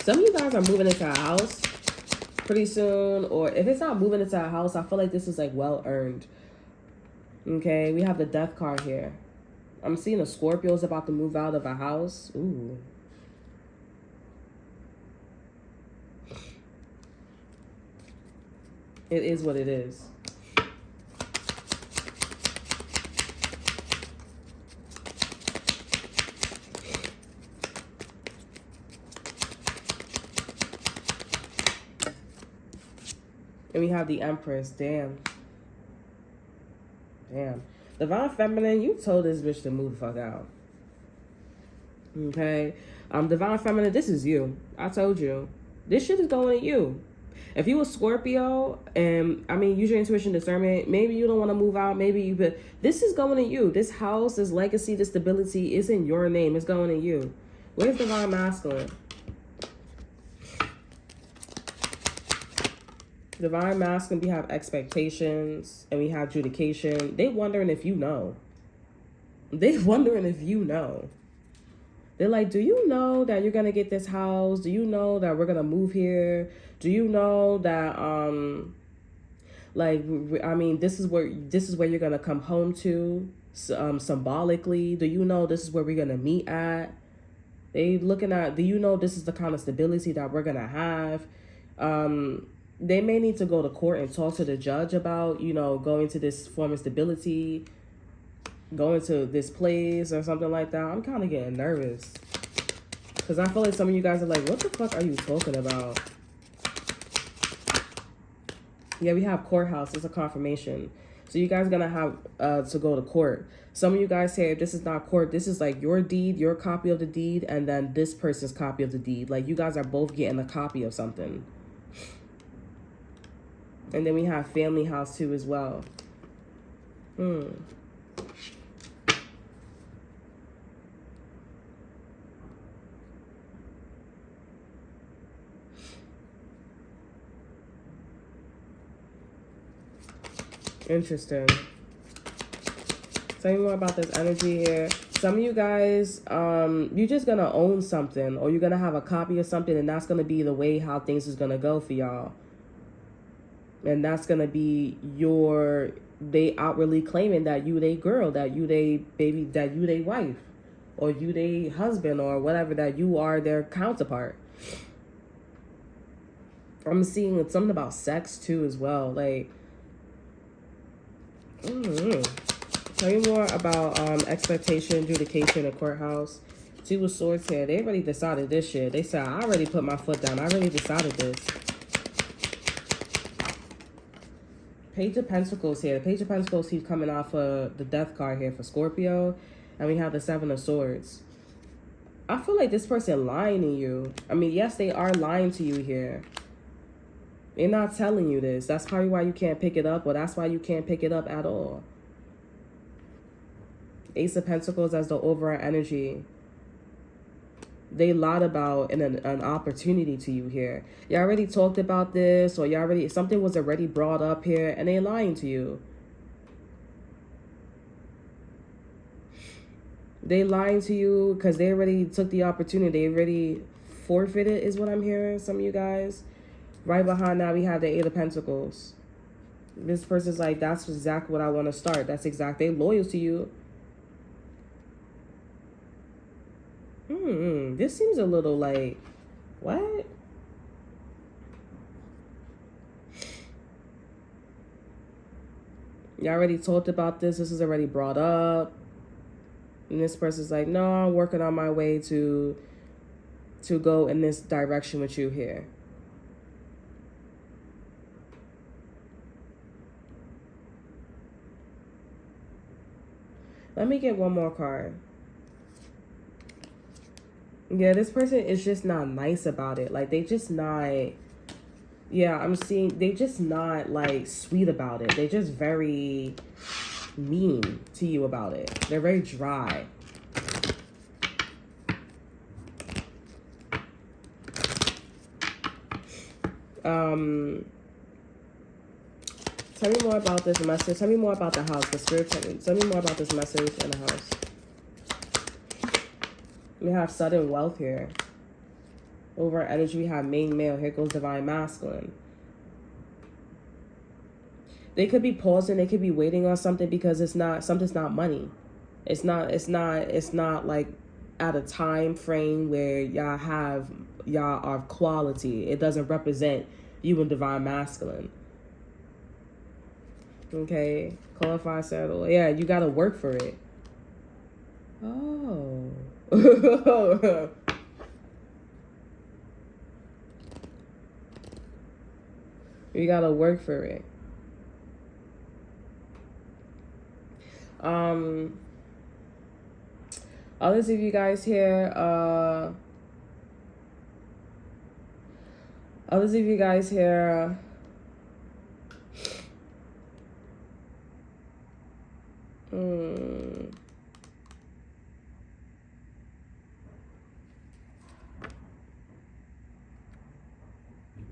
Some of you guys are moving into a house pretty soon. Or if it's not moving into a house, I feel like this is like well earned. Okay, we have the Death card here. I'm seeing a Scorpio is about to move out of a house. Ooh. It is what it is. And we have the Empress. Damn. Divine Feminine, you told this bitch to move the fuck out. Okay? Divine Feminine, this is you. I told you. This shit is going at you. If you a Scorpio, and I mean, use your intuition, discernment, maybe you don't want to move out, maybe you, but this is going at you. This house, this legacy, this stability is in your name. It's going at you. Where's Divine Masculine? Divine Masculine, we have expectations and we have adjudication. They wondering if you know. They wondering if you know. They're like, do you know that you're going to get this house? Do you know that we're going to move here? Do you know that, like, I mean, this is where you're going to come home to, symbolically? Do you know this is where we're going to meet at? They looking at, do you know this is the kind of stability that we're going to have? They may need to go to court and talk to the judge about, you know, going to this form of stability, going to this place or something like that. I'm kind of getting nervous because I feel like some of you guys are like, what the fuck are you talking about? Yeah, we have courthouse. It's a confirmation. So you guys are going to have to go to court. Some of you guys say, if this is not court, this is like your deed, your copy of the deed, and then this person's copy of the deed. Like, you guys are both getting a copy of something. And then we have family house too as well. Interesting. Tell me more about this energy here. Some of you guys, you're just going to own something, or you're going to have a copy of something, and that's going to be the way how things is going to go for y'all. And that's going to be they outwardly claiming that you they girl, that you they baby, that you they wife, or you they husband, or whatever, that you are their counterpart. I'm seeing something about sex too as well. Like, tell me more about expectation, adjudication, and courthouse. Two of Swords here. They already decided this shit. They said, I already put my foot down. I already decided this. Page of Pentacles here. The Page of Pentacles, he's coming off of the Death card here for Scorpio. And we have the Seven of Swords. I feel like this person lying to you. I mean, yes, they are lying to you here. They're not telling you this. That's probably why you can't pick it up, or that's why you can't pick it up at all. Ace of Pentacles as the overall energy. They lied about an opportunity to you here. You already talked about this, or something was already brought up here, and they lying to you. They lying to you because they already took the opportunity. They already forfeited, is what I'm hearing, some of you guys. Right behind that, we have the Eight of Pentacles. This person's like, that's exactly what I want to start. That's exactly, they're loyal to you. This seems a little like, what? You already talked about this. This is already brought up. And this person's like, no, I'm working on my way to go in this direction with you here. Let me get one more card. Yeah, this person is just not nice about it. Like, they just not... Yeah, I'm seeing... They just not, like, sweet about it. They just very mean to you about it. They're very dry. Tell me more about this message. Tell me more about the house. The spirit. Tell me more about this message in the house. We have sudden wealth here. Over energy, we have main male. Here goes divine masculine. They could be pausing. They could be waiting on something because something's not money. It's not like at a time frame where y'all are quality. It doesn't represent you and divine masculine. Okay, qualify, settle. Yeah, you gotta work for it. Oh. You gotta work for it. Others of you guys here,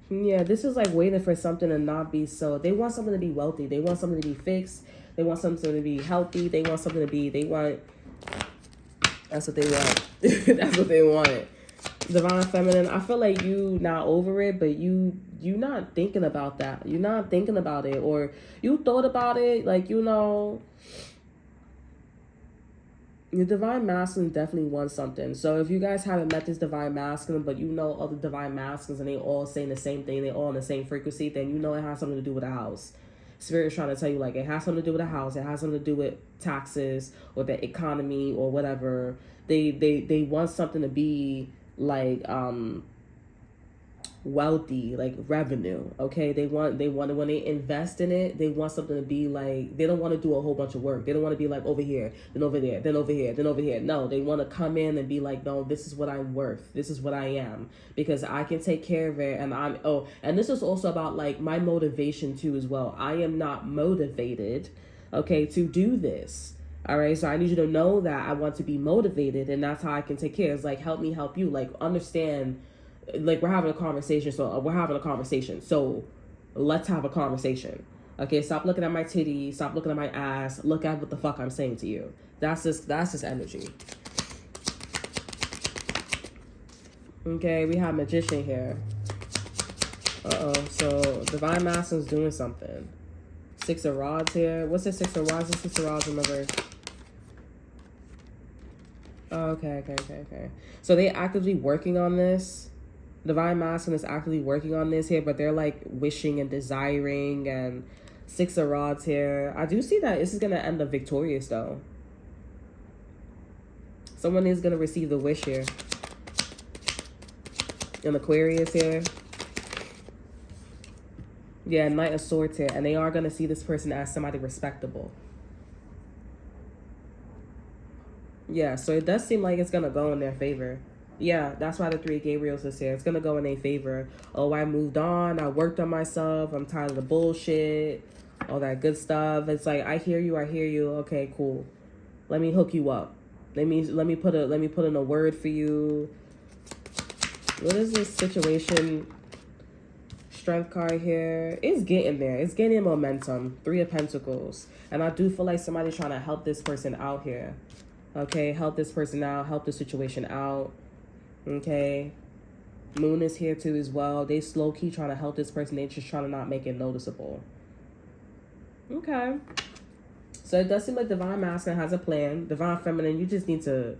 yeah, this is like waiting for something to not be so. They want something to be wealthy. They want something to be fixed. They want something to be healthy. They want something to be, that's what they want. That's what they want. Divine feminine, I feel like you not over it, but you not thinking about that. You're not thinking about it, or you thought about it, like, your divine masculine definitely wants something. So if you guys haven't met this divine masculine, but you know other divine masculines and they all saying the same thing, they all on the same frequency, then you know it has something to do with the house. Spirit is trying to tell you, like, it has something to do with the house. It has something to do with taxes or the economy or whatever. They want something to be like wealthy, like revenue. Okay, they want when they invest in it, they want something to be like, they don't want to do a whole bunch of work. They don't want to be like over here, then over there, then over here, then over here. No, they want to come in and be like, no, this is what I'm worth. This is what I am, because I can take care of it. And and this is also about like my motivation too as well. I am not motivated, okay, to do this. All right, so I need you to know that I want to be motivated, and that's how I can take care. It's like, help me help you. Like, understand, like, we're having a conversation, so let's have a conversation. Okay, stop looking at my titty, stop looking at my ass, look at what the fuck I'm saying to you. That's just energy. Okay, we have magician here. So divine masculine's doing something. Six of rods here. What's the six of rods? The six of rods in reverse. Oh, okay. So they actively working on this. Divine masculine is actively working on this here, but they're like wishing and desiring, and six of rods here. I do see that this is gonna end up victorious though. Someone is gonna receive the wish here. An Aquarius here. Yeah, Knight of Swords here, and they are gonna see this person as somebody respectable. Yeah, so it does seem like it's going to go in their favor. Yeah, that's why the Three of Gabriels is here. It's going to go in their favor. Oh, I moved on. I worked on myself. I'm tired of the bullshit. All that good stuff. It's like, I hear you. Okay, cool. Let me hook you up. Let me put in a word for you. What is this situation? Strength card here. It's getting there. It's gaining momentum. Three of Pentacles. And I do feel like somebody's trying to help this person out here. Okay, help this person out, help the situation out. Okay, Moon is here too as well. They slow-key trying to help this person. They just trying to not make it noticeable. Okay, so it does seem like divine masculine has a plan. Divine feminine, you just need to,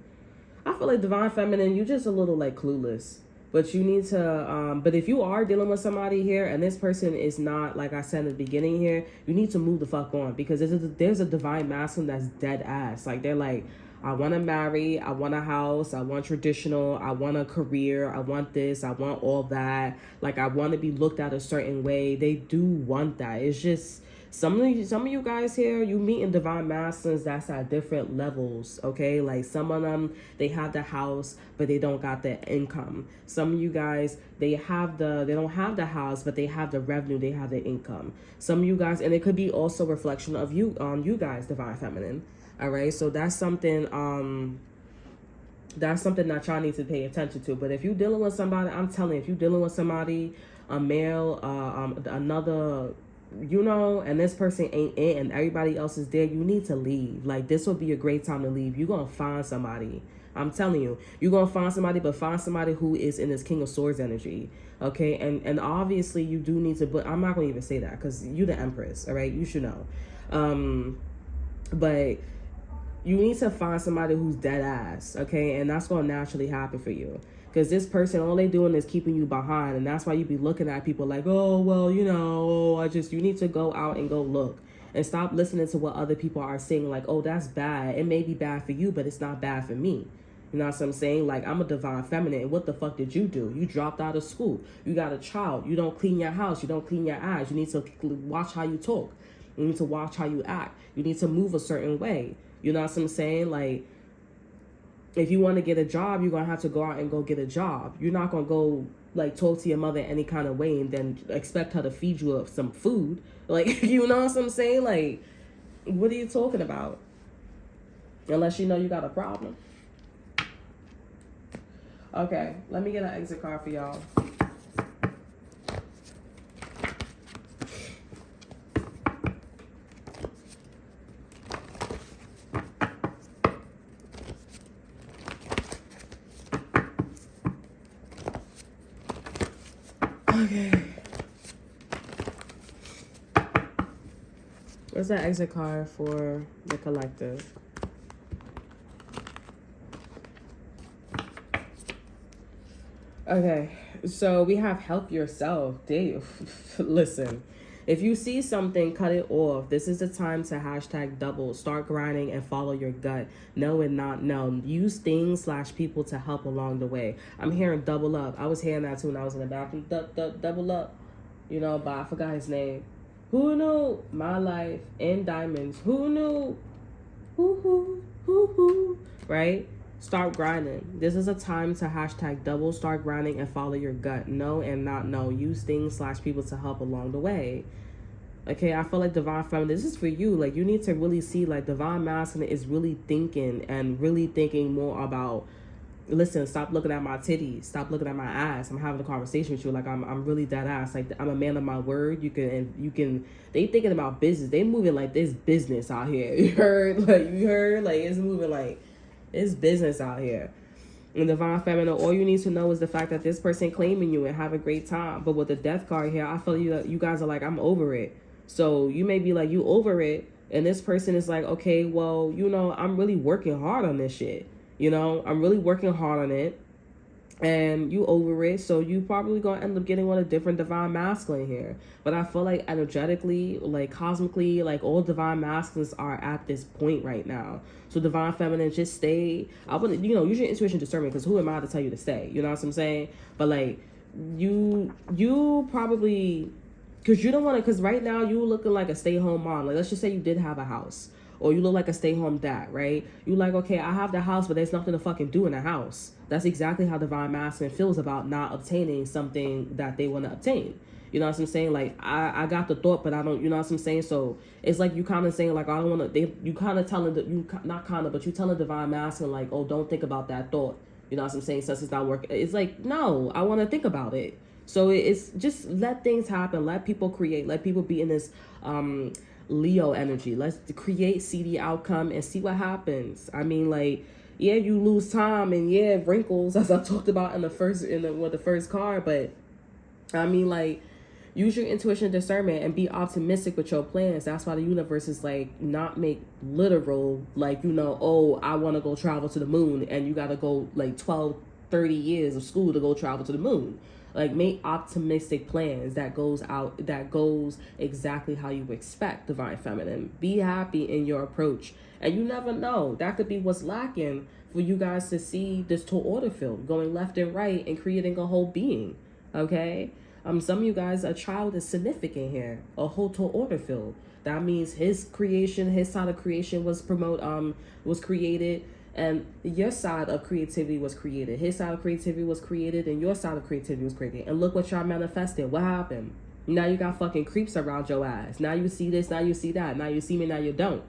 I feel like divine feminine, you just a little like clueless. But you need to, but if you are dealing with somebody here and this person is not, like I said in the beginning here, you need to move the fuck on, because there's a divine masculine that's dead ass. Like, they're like, I want to marry, I want a house, I want traditional, I want a career, I want this, I want all that. Like, I want to be looked at a certain way. They do want that. It's just, some of you guys here, you meet in divine masculines that's at different levels, okay? Like, some of them, they have the house, but they don't got the income. Some of you guys, they don't have the house, but they have the revenue, they have the income. Some of you guys, and it could be also a reflection of you, you guys, divine feminine. All right, so that's something that y'all need to pay attention to. But if you're dealing with somebody, I'm telling you, if you're dealing with somebody, a male, another, you know, and this person ain't it and everybody else is there, you need to leave. Like, this will be a great time to leave. You're going to find somebody. I'm telling you, you're going to find somebody, but find somebody who is in this King of Swords energy. Okay, and obviously you do need to, but I'm not going to even say that because you're the Empress, all right? You should know. But you need to find somebody who's dead ass, okay? And that's going to naturally happen for you. Because this person, all they doing is keeping you behind. And that's why you be looking at people like, oh, well, you know, you need to go out and go look. And stop listening to what other people are saying. Like, oh, that's bad. It may be bad for you, but it's not bad for me. You know what I'm saying? Like, I'm a divine feminine. And what the fuck did you do? You dropped out of school. You got a child. You don't clean your house. You don't clean your eyes. You need to watch how you talk. You need to watch how you act. You need to move a certain way. You know what I'm saying? Like, if you want to get a job, you're going to have to go out and go get a job. You're not going to go, like, talk to your mother any kind of way and then expect her to feed you some food. Like, you know what I'm saying? Like, what are you talking about? Unless you know you got a problem. Okay, let me get an exit card for y'all. Okay. What's that exit card for the collective? Okay, so we have help yourself. Damn. Listen, if you see something, cut it off. This is the time to #double. Start grinding and follow your gut. Know and not know. Use things / people to help along the way. I'm hearing double up. I was hearing that too when I was in the bathroom. Double up. You know, but I forgot his name. Who knew my life in diamonds? Who knew? Who? Right? Start grinding. This is a time to #double. Start grinding and follow your gut. Know and not know. Use things / people to help along the way. Okay, I feel like divine feminine, this is for you. Like, you need to really see, like, divine masculine is really thinking more about, listen, stop looking at my titties, stop looking at my ass. I'm having a conversation with you. Like, I'm really that ass. Like, I'm a man of my word. You can. They thinking about business. They moving like there's business out here. You heard? Like, it's moving like it's business out here. In divine feminine, all you need to know is the fact that this person claiming you and have a great time. But with the death card here, I feel you guys are like, I'm over it. So you may be like, you over it, and this person is like, okay, well, you know, I'm really working hard on this shit. You know, I'm really working hard on it, and you over it, so you probably gonna end up getting on a different divine masculine here. But I feel like energetically, like cosmically, like all divine masculines are at this point right now. So divine feminine, just stay. I wouldn't, you know, use your intuition discernment, because who am I to tell you to stay? You know what I'm saying? But like, you probably, because you don't want to, because right now you looking like a stay-home mom. Like, let's just say you did have a house, or you look like a stay-home dad, right? You like, okay, I have the house, but there's nothing to fucking do in the house. That's exactly how divine masculine feels about not obtaining something that they want to obtain. You know what I'm saying? Like, I got the thought, but I don't, you know what I'm saying? So it's like you kind of saying, like, I don't want to, you kind of telling, but you telling divine masculine, like, oh, don't think about that thought. You know what I'm saying? Since it's not working. It's like, no, I want to think about it. So it's just let things happen. Let people create. Let people be in this Leo energy. Let's create, see the outcome, and see what happens. I mean, like, yeah, you lose time and yeah, wrinkles, as I talked about in the first card. But I mean, like, use your intuition and discernment and be optimistic with your plans. That's why the universe is like, not make literal, like, you know, oh, I want to go travel to the moon and you got to go like 12 30 years of school to go travel to the moon. Like, make optimistic plans that goes exactly how you expect, Divine Feminine. Be happy in your approach. And you never know. That could be what's lacking for you guys to see this tall order field going left and right and creating a whole being. Okay? Some of you guys, a child is significant here. A whole tall order field. That means his side of creation was created, and your side of creativity was created. His side of creativity was created, and your side of creativity was created. And look what y'all manifested. What happened? Now you got fucking creeps around your ass. Now you see this, now you see that. Now you see me, now you don't.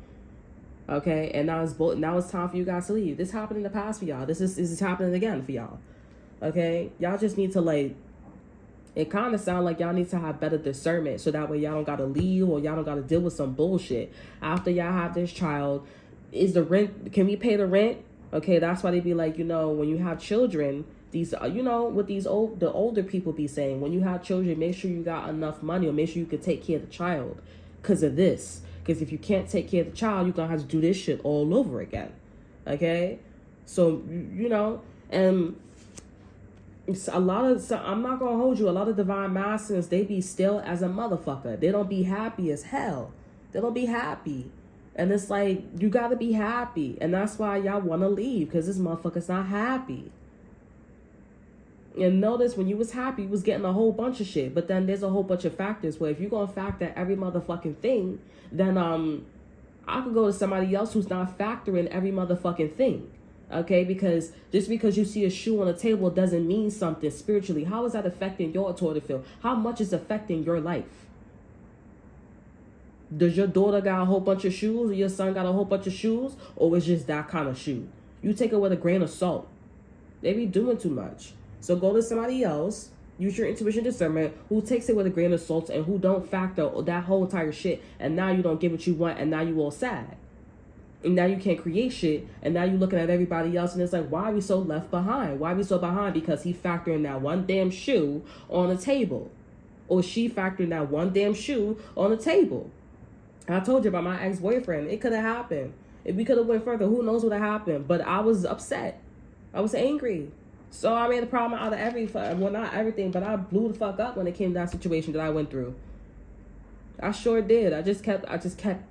Okay? And now it's time for you guys to leave. This happened in the past for y'all. This is happening again for y'all. Okay? Y'all just need to, like, it kind of sounds like y'all need to have better discernment so that way y'all don't got to leave or y'all don't got to deal with some bullshit. After y'all have this child, is the rent, can we pay the rent? Okay, that's why they be like, when you have children, these, what the older people be saying, when you have children, make sure you got enough money or make sure you can take care of the child because of this. Because if you can't take care of the child, you're going to have to do this shit all over again. Okay? So, and it's I'm not going to hold you. A lot of divine masculines, they be still as a motherfucker. They don't be happy as hell. They don't be happy. And it's like, you got to be happy. And that's why y'all want to leave, because this motherfucker's not happy. And notice when you was happy, you was getting a whole bunch of shit. But then there's a whole bunch of factors where if you're going to factor every motherfucking thing, then I could go to somebody else who's not factoring every motherfucking thing. Okay? Because just because you see a shoe on the table doesn't mean something spiritually. How is that affecting your total field? How much is affecting your life? Does your daughter got a whole bunch of shoes or your son got a whole bunch of shoes? Or it's just that kind of shoe? You take it with a grain of salt. They be doing too much. So go to somebody else, use your intuition discernment, who takes it with a grain of salt and who don't factor that whole entire shit. And now you don't get what you want and now you all sad. And now you can't create shit. And now you looking at everybody else and it's like, why are we so left behind? Why are we so behind? Because he factoring that one damn shoe on the table. Or she factoring that one damn shoe on the table. I told you about my ex-boyfriend. It could have happened. If we could have went further, who knows what happened. But I was upset. I was angry. So I made a problem out of not everything, but I blew the fuck up when it came to that situation that I went through. I sure did. I just kept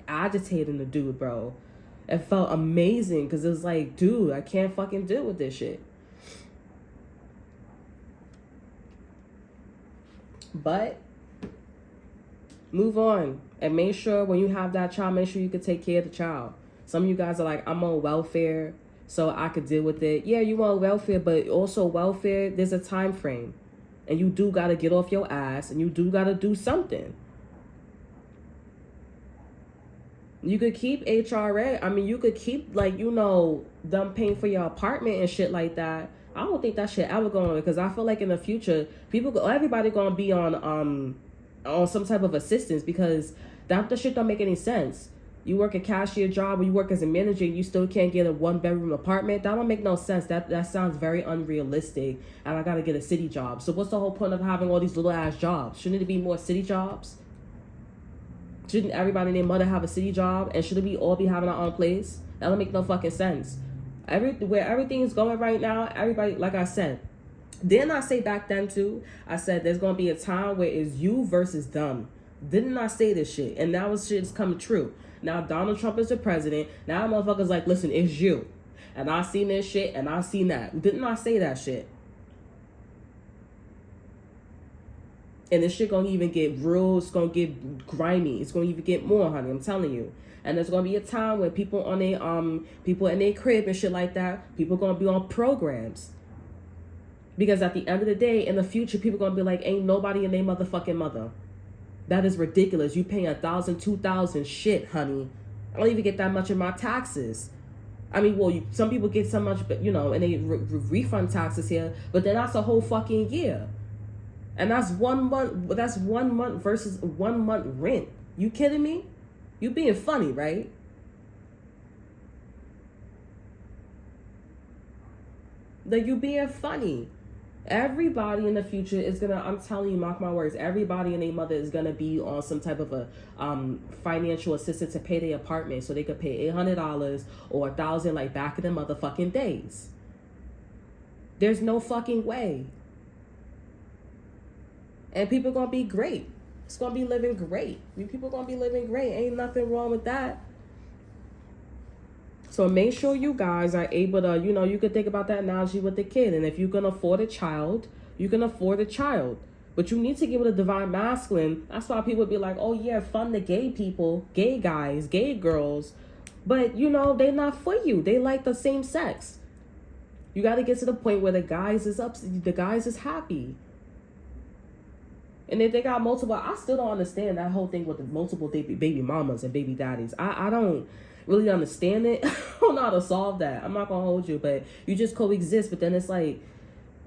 agitating the dude, bro. It felt amazing because it was like, dude, I can't fucking deal with this shit. But move on and make sure when you have that child, make sure you can take care of the child. Some of you guys are like, I'm on welfare, so I could deal with it. Yeah, you want welfare, but also welfare, there's a time frame. And you do got to get off your ass and you do got to do something. You could keep HRA. I mean, you could keep, them paying for your apartment and shit like that. I don't think that shit ever going, because I feel like in the future, everybody going to be on some type of assistance, because the shit don't make any sense. You work a cashier job or you work as a manager, you still can't get a 1-bedroom apartment. That don't make no sense. That sounds very unrealistic. And I gotta get a city job. So what's the whole point of having all these little ass jobs? Shouldn't it be more city jobs? Shouldn't everybody and their mother have a city job? And shouldn't we all be having our own place? That don't make no fucking sense. Where everything is going right now, everybody, like I said, didn't I say back then too? I said there's gonna be a time where it's you versus them. Didn't I say this shit? And now shit's coming true. Now Donald Trump is the president. Now motherfuckers like, listen, it's you. And I seen this shit and I seen that. Didn't I say that shit? And this shit gonna even get real. It's gonna get grimy. It's gonna even get more, honey. I'm telling you. And there's gonna be a time when people people in their crib and shit like that, people gonna be on programs. Because at the end of the day, in the future, people gonna be like, ain't nobody in their motherfucking mother. That is ridiculous. You paying $1,000, $2,000 shit, honey. I don't even get that much in my taxes. I mean, well, some people get so much, but and they refund taxes here. But then that's a whole fucking year, and that's 1 month. That's 1 month versus 1 month rent. You kidding me? You being funny, right? Like, you being funny. Everybody in the future is gonna, I'm telling you, mark my words, everybody and their mother is gonna be on some type of a financial assistance to pay their apartment, so they could pay $800 or $1,000 like back in the motherfucking days. There's no fucking way. And people gonna be great. It's gonna be living great. People gonna be living great. Ain't nothing wrong with that. So make sure you guys are able to, you know, you could think about that analogy with the kid. And if you can afford a child, you can afford a child. But you need to give it a divine masculine. That's why people be like, oh yeah, fund the gay people, gay guys, gay girls. But, you know, they're not for you. They like the same sex. You got to get to the point where the guys is happy. And if they got multiple, I still don't understand that whole thing with the multiple baby mamas and baby daddies. I don't really understand it. I don't know how to solve that. I'm not going to hold you, but you just coexist. But then it's like,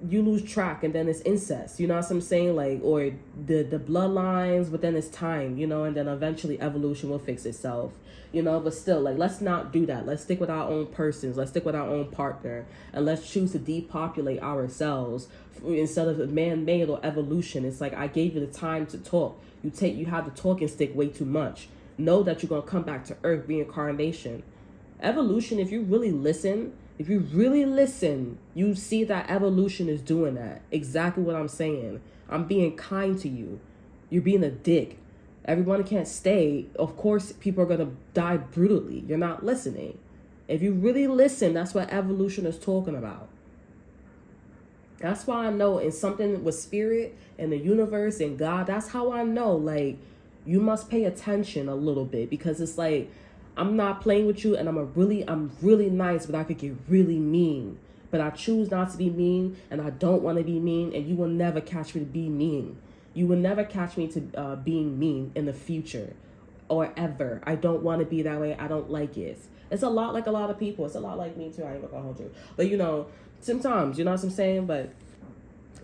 you lose track, and then it's incest, you know what I'm saying? Like, or the bloodlines, but then it's time, you know, and then eventually evolution will fix itself, you know. But still, like, let's not do that. Let's stick with our own persons. Let's stick with our own partner, and let's choose to depopulate ourselves instead of man-made or evolution. It's like, I gave you the time to talk. You have the talking stick way too much. Know that you're gonna come back to earth, reincarnation. Evolution, if you really listen, you see that evolution is doing that. Exactly what I'm saying. I'm being kind to you. You're being a dick. Everyone can't stay. Of course, people are going to die brutally. You're not listening. If you really listen, that's what evolution is talking about. That's why I know in something with spirit and the universe and God, that's how I know, like, you must pay attention a little bit, because it's like, I'm not playing with you, and I'm really nice, but I could get really mean. But I choose not to be mean, and I don't want to be mean, and you will never catch me to be mean. You will never catch me to being mean in the future or ever. I don't want to be that way. I don't like it. It's a lot like a lot of people. It's a lot like me too. I ain't gonna hold you. But, you know, sometimes, you know what I'm saying? But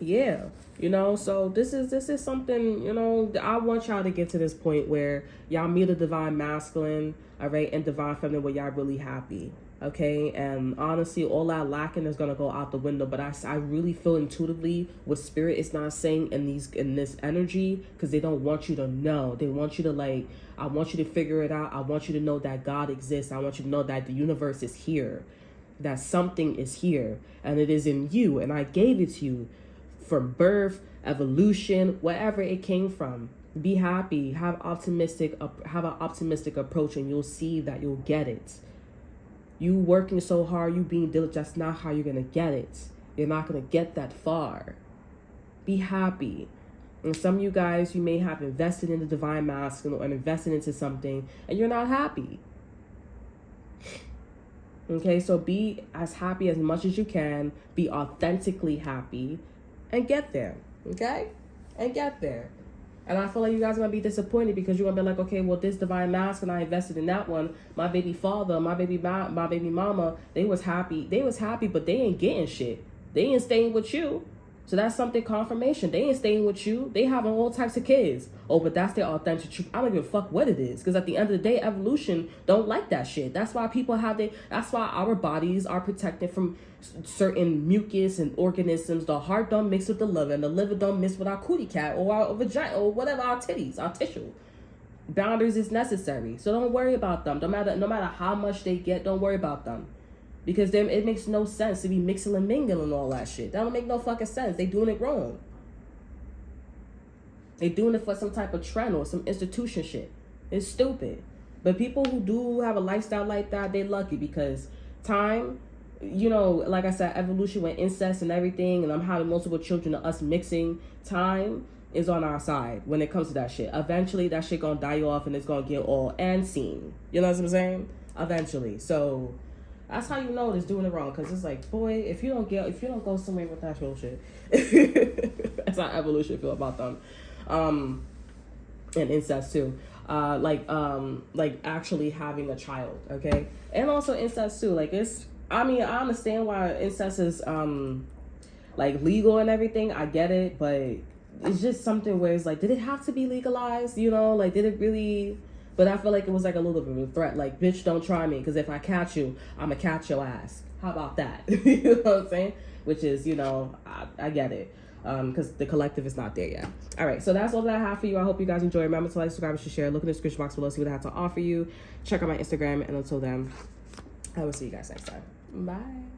yeah, you know, so this is something, you know, I want y'all to get to this point where y'all meet a divine masculine, all right, and divine feminine, where y'all really happy, okay? And honestly, all that lacking is gonna go out the window. But I really feel intuitively what spirit is not saying in this energy, because they don't want you to know. They want you to, like, I want you to figure it out. I want you to know that God exists. I want you to know that the universe is here, that something is here, and it is in you, and I gave it to you from birth, evolution, wherever it came from. Be happy, have an optimistic approach, and you'll see that you'll get it. You working so hard, you being diligent, that's not how you're gonna get it. You're not gonna get that far. Be happy. And some of you guys, you may have invested in the divine masculine or invested into something, and you're not happy. Okay, so be as happy as much as you can. Be authentically happy. And get there, okay? And get there. And I feel like you guys are going to be disappointed, because you're going to be like, okay, well, this divine masculine, I invested in that one. My baby father, my baby mama, they was happy, but they ain't getting shit. They ain't staying with you. So that's something confirmation. They ain't staying with you. They having all types of kids. Oh, but that's their authentic truth. I don't give a fuck what it is. Because at the end of the day, evolution don't like that shit. That's why people that's why our bodies are protected from certain mucus and organisms. The heart don't mix with the liver, and the liver don't mix with our cootie cat or our vagina or whatever, our titties, our tissue. Boundaries is necessary. So don't worry about them. No matter how much they get, don't worry about them. Because then it makes no sense to be mixing and mingling and all that shit. That don't make no fucking sense. They doing it wrong. They doing it for some type of trend or some institution shit. It's stupid. But people who do have a lifestyle like that, they lucky, because time, you know, like I said, evolution with incest and everything, and I'm having multiple children and us mixing, time is on our side when it comes to that shit. Eventually that shit gonna die off, and it's gonna get all and seen. You know what I'm saying? Eventually. So that's how you know it's doing it wrong, because it's like, boy, if you don't go somewhere with that bullshit, that's how evolution feel about them, and incest too, like actually having a child, okay, and also incest too. Like, I understand why incest is like legal and everything. I get it, but it's just something where it's like, did it have to be legalized? You know, like, did it really? But I feel like it was like a little bit of a threat. Like, bitch, don't try me, because if I catch you, I'm going to catch your ass. How about that? You know what I'm saying? Which is, you know, I get it. Because the collective is not there yet. All right, so that's all that I have for you. I hope you guys enjoy. Remember to like, subscribe, and share. Look in the description box below, see what I have to offer you. Check out my Instagram. And until then, I will see you guys next time. Bye.